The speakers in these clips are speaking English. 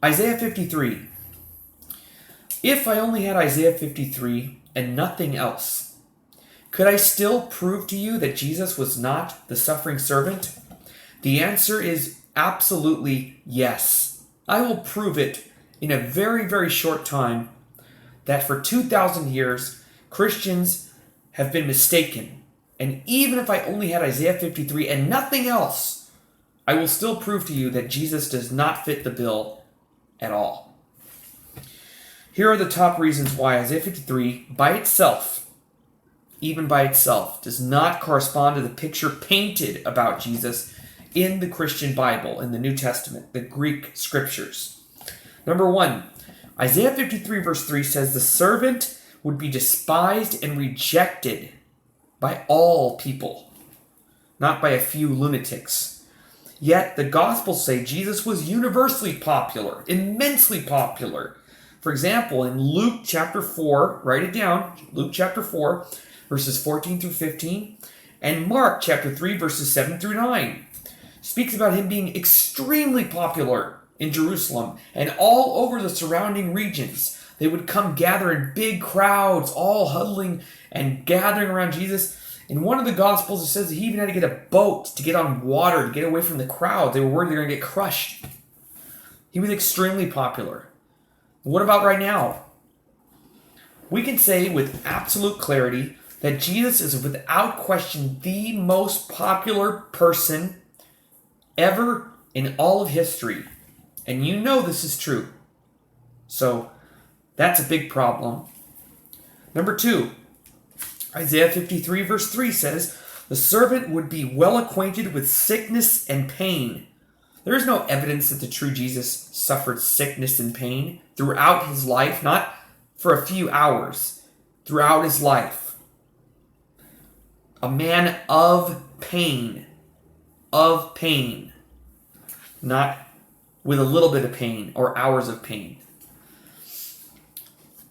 Isaiah 53. If I only had Isaiah 53 and nothing else, could I still prove to you that Jesus was not the suffering servant? The answer is absolutely yes. I will prove it in a very, very short time that for 2,000 years, Christians have been mistaken. And even if I only had Isaiah 53 and nothing else, I will still prove to you that Jesus does not fit the bill at all. Here are the top reasons why Isaiah 53, by itself, even by itself, does not correspond to the picture painted about Jesus in the Christian Bible, in the New Testament, the Greek scriptures. Number one, Isaiah 53 verse 3 says the servant would be despised and rejected by all people, not by a few lunatics. Yet the Gospels say Jesus was universally popular, immensely popular. For example, in Luke chapter 4, write it down, Luke chapter 4, verses 14 through 15, and Mark chapter 3, verses 7 through 9, speaks about him being extremely popular in Jerusalem and all over the surrounding regions. They would come gather in big crowds, all huddling and gathering around Jesus. In one of the Gospels, it says that he even had to get a boat to get on water, to get away from the crowd. They were worried they were going to get crushed. He was extremely popular. What about right now? We can say with absolute clarity that Jesus is without question the most popular person ever in all of history. And you know this is true. So that's a big problem. Number two, Isaiah 53 verse 3 says, the servant would be well acquainted with sickness and pain. There is no evidence that the true Jesus suffered sickness and pain throughout his life, not for a few hours, throughout his life. A man of pain, not with a little bit of pain or hours of pain.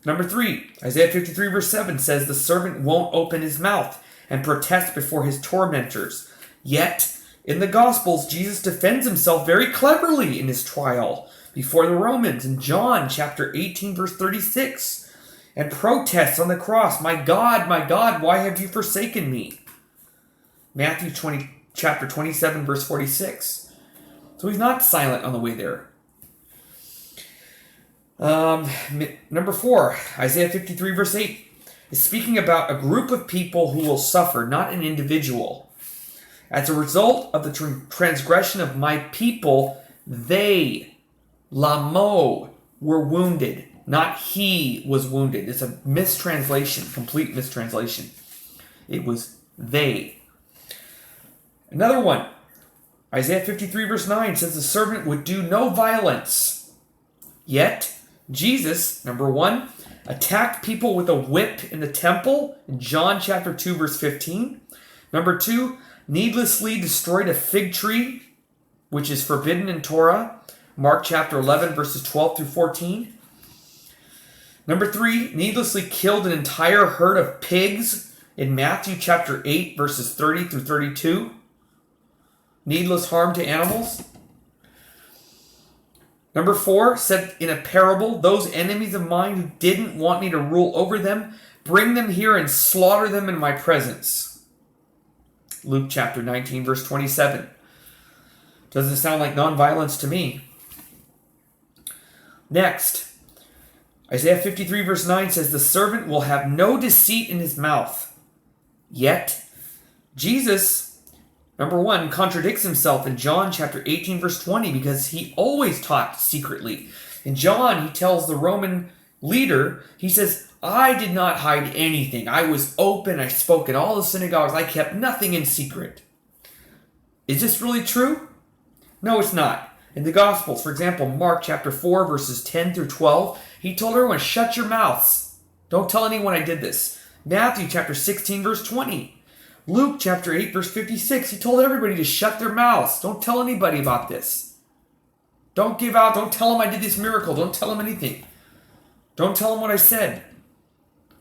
Number three, Isaiah 53 verse 7 says the servant won't open his mouth and protest before his tormentors. Yet, in the Gospels, Jesus defends himself very cleverly in his trial before the Romans in John chapter 18 verse 36 and protests on the cross, my God, why have you forsaken me? Matthew chapter 27 verse 46. So he's not silent on the way there. Number four, Isaiah 53 verse 8 is speaking about a group of people who will suffer, not an individual. As a result of the transgression of my people, they, lamo, were wounded, not he was wounded. It's a mistranslation, complete mistranslation. It was they. Another one, Isaiah 53 verse 9 says the servant would do no violence. Yet, Jesus, number one, attacked people with a whip in the temple in John chapter 2 verse 15. Number two, needlessly destroyed a fig tree, which is forbidden in Torah, Mark chapter 11 verses 12 through 14. Number three, needlessly killed an entire herd of pigs in Matthew chapter 8 verses 30 through 32. Needless harm to animals. Number four, said in a parable, those enemies of mine who didn't want me to rule over them, bring them here and slaughter them in my presence. Luke chapter 19 verse 27. Doesn't sound like nonviolence to me. Next, Isaiah 53 verse 9 says the servant will have no deceit in his mouth. Yet, Jesus, number one, contradicts himself in John chapter 18 verse 20 because he always taught secretly. In John, he tells the Roman leader, he says, I did not hide anything. I was open. I spoke in all the synagogues. I kept nothing in secret. Is this really true? No, it's not. In the Gospels, for example, Mark chapter 4 verses 10 through 12, he told everyone, shut your mouths. Don't tell anyone I did this. Matthew chapter 16 verse 20. Luke chapter 8 verse 56, he told everybody to shut their mouths. Don't tell anybody about this. Don't tell them I did this miracle. Don't tell them anything. Don't tell them what I said.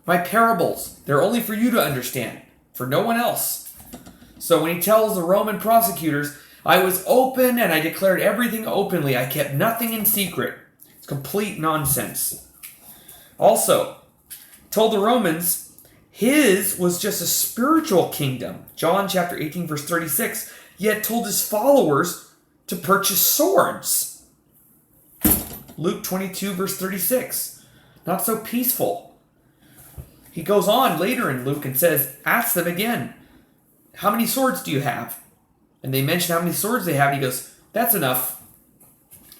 My parables, they're only for you to understand, for no one else. So when he tells the Roman prosecutors, I was open and I declared everything openly. I kept nothing in secret. complete nonsense. Also, told the Romans his was just a spiritual kingdom. John chapter 18 verse 36, yet told his followers to purchase swords. Luke 22 verse 36, not so peaceful. He goes on later in Luke and says, ask them again, how many swords do you have? And they mention how many swords they have. And he goes, that's enough.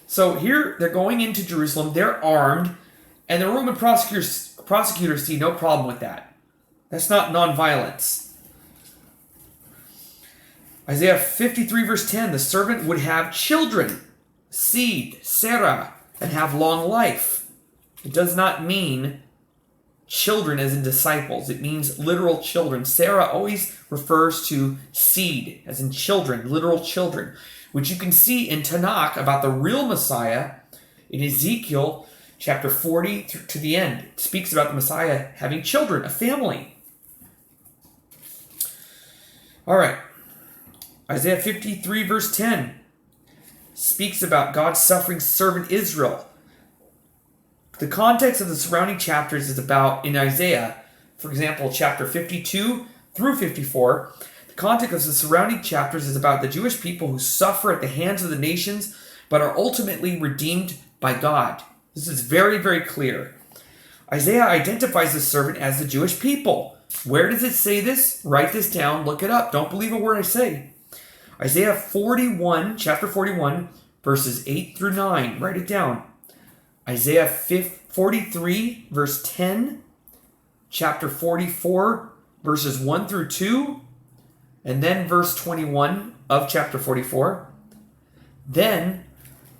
So here they're going into Jerusalem. They're armed. And the Roman prosecutors see no problem with that. That's not nonviolence. Isaiah 53 verse 10, the servant would have children, seed, Sarah, and have long life. It does not mean children as in disciples. It means literal children. Sarah always refers to seed as in children, literal children, which you can see in Tanakh about the real Messiah in Ezekiel chapter 40 to the end. It speaks about the Messiah having children, a family. All right. Isaiah 53 verse 10 speaks about God's suffering servant Israel. The context of the surrounding chapters is about, in Isaiah, for example, chapter 52 through 54, the context of the surrounding chapters is about the Jewish people who suffer at the hands of the nations, but are ultimately redeemed by God. This is very, very clear. Isaiah identifies this servant as the Jewish people. Where does it say this? Write this down, look it up. Don't believe a word I say. Isaiah 41, chapter 41, verses 8 through 9. Write it down. Isaiah 43, verse 10, chapter 44, verses 1 through 2, and then verse 21 of chapter 44. Then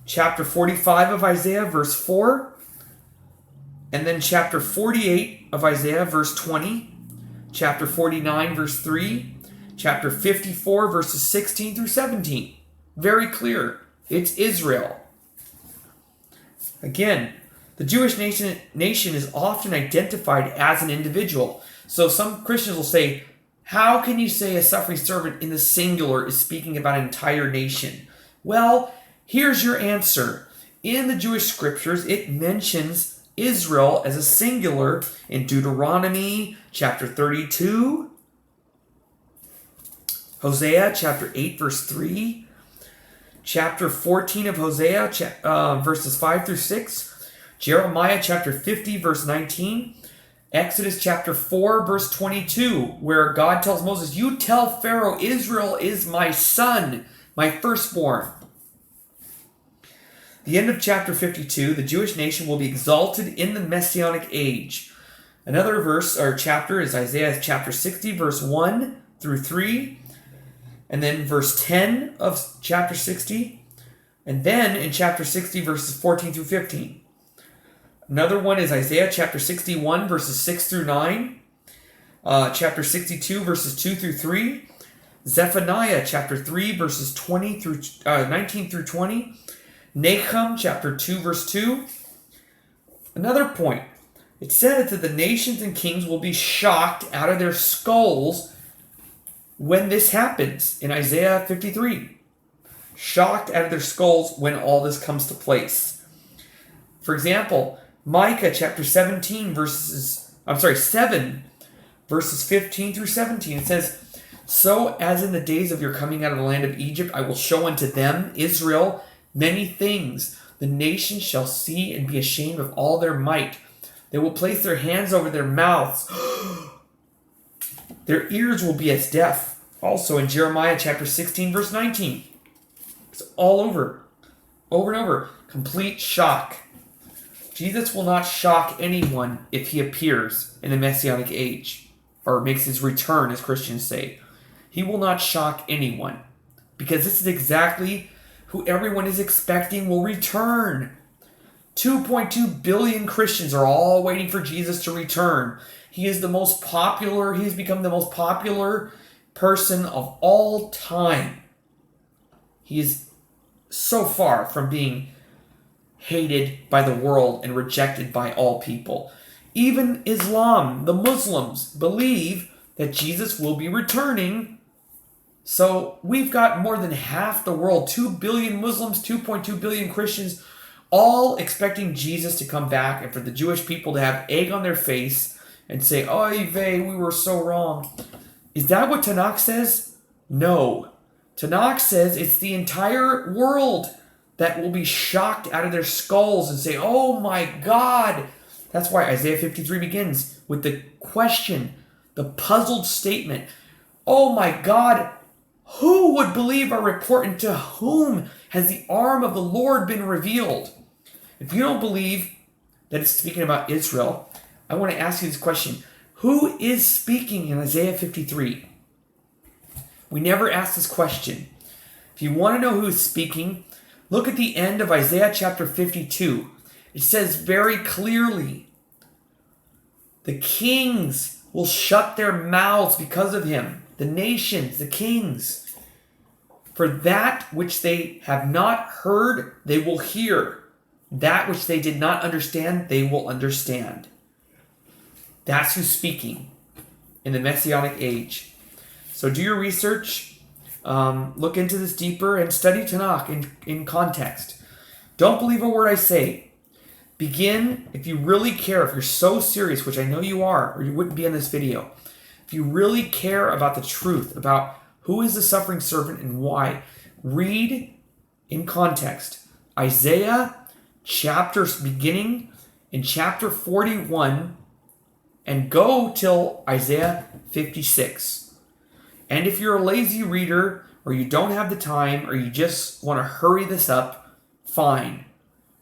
chapter 45 of Isaiah, verse 4, and then chapter 48 of Isaiah, verse 20, chapter 49, verse 3, chapter 54, verses 16 through 17. Very clear. It's Israel. Again, the Jewish nation is often identified as an individual. So some Christians will say, how can you say a suffering servant in the singular is speaking about an entire nation? Well, here's your answer. In the Jewish scriptures, it mentions Israel as a singular in Deuteronomy chapter 32, Hosea chapter 8 verse 3, chapter 14 of Hosea, verses 5 through 6, Jeremiah chapter 50, verse 19, Exodus chapter 4, verse 22, where God tells Moses, you tell Pharaoh, Israel is my son, my firstborn. The end of chapter 52, the Jewish nation will be exalted in the Messianic age. Another verse or chapter is Isaiah chapter 60, verse 1 through 3. And then verse 10 of chapter 60. And then in chapter 60, verses 14 through 15. Another one is Isaiah chapter 61, verses 6 through 9. Chapter 62, verses 2 through 3. Zephaniah chapter 3, verses 19 through 20. Nahum chapter 2, verse 2. Another point. It says that the nations and kings will be shocked out of their skulls when this happens in Isaiah 53. Shocked out of their skulls when all this comes to place. For example, Micah chapter 7, verses 15 through 17. It says, so as in the days of your coming out of the land of Egypt, I will show unto them, Israel, many things. The nations shall see and be ashamed of all their might. They will place their hands over their mouths. Their ears will be as deaf. Also in Jeremiah chapter 16, verse 19. It's all over and over. Complete shock. Jesus will not shock anyone if he appears in the Messianic age, or makes his return, as Christians say. He will not shock anyone, because this is exactly who everyone is expecting will return. 2.2 billion Christians are all waiting for Jesus to return. He is the most popular, he's become the most popular person of all time. He is so far from being hated by the world and rejected by all people. Even Islam, the Muslims, believe that Jesus will be returning. So we've got more than half the world, 2 billion Muslims, 2.2 billion Christians, all expecting Jesus to come back and for the Jewish people to have egg on their face and say, oy vey, we were so wrong. Is that what Tanakh says? No. Tanakh says it's the entire world that will be shocked out of their skulls and say, oh my God. That's why Isaiah 53 begins with the question, the puzzled statement. Oh my God, who would believe our report, and to whom has the arm of the Lord been revealed? If you don't believe that it's speaking about Israel, I want to ask you this question. Who is speaking in Isaiah 53? We never ask this question. If you want to know who is speaking, look at the end of Isaiah chapter 52. It says very clearly, the kings will shut their mouths because of him. The nations, the kings. For that which they have not heard, they will hear. That which they did not understand, they will understand. That's who's speaking in the Messianic age. So do your research. Look into this deeper and study Tanakh in context. Don't believe a word I say. Begin, if you really care, if you're so serious, which I know you are, or you wouldn't be in this video. If you really care about the truth, about who is the suffering servant and why, read in context. Isaiah chapter beginning in chapter 41 and go till Isaiah 56. And if you're a lazy reader or you don't have the time or you just want to hurry this up, fine.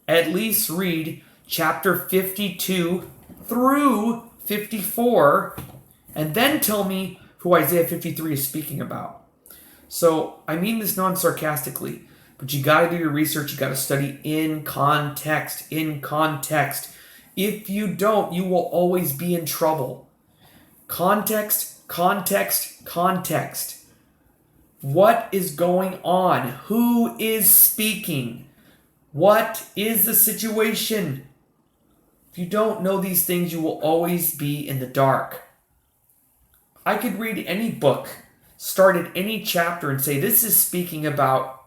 At least read chapter 52 through 54 and then tell me who Isaiah 53 is speaking about. So I mean this non-sarcastically, but you got to do your research. You got to study in context, in context. If you don't, you will always be in trouble. Context, context, context. What is going on? Who is speaking? What is the situation? If you don't know these things, you will always be in the dark. I could read any book, start at any chapter and say, this is speaking about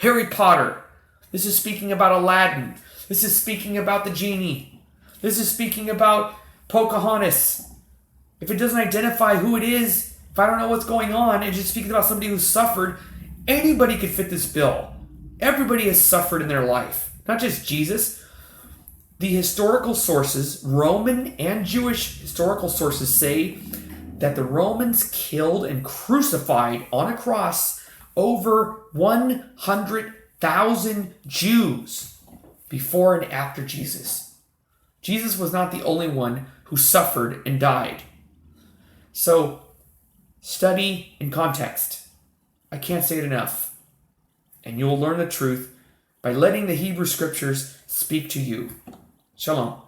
Harry Potter. This is speaking about Aladdin. This is speaking about the genie. This is speaking about Pocahontas. If it doesn't identify who it is, if I don't know what's going on, and just speaking about somebody who suffered, anybody could fit this bill. Everybody has suffered in their life, not just Jesus. The historical sources, Roman and Jewish historical sources, say that the Romans killed and crucified on a cross over 100,000 Jews before and after Jesus. Jesus was not the only one who suffered and died. So, study in context. I can't say it enough. And you will learn the truth by letting the Hebrew Scriptures speak to you. Shalom.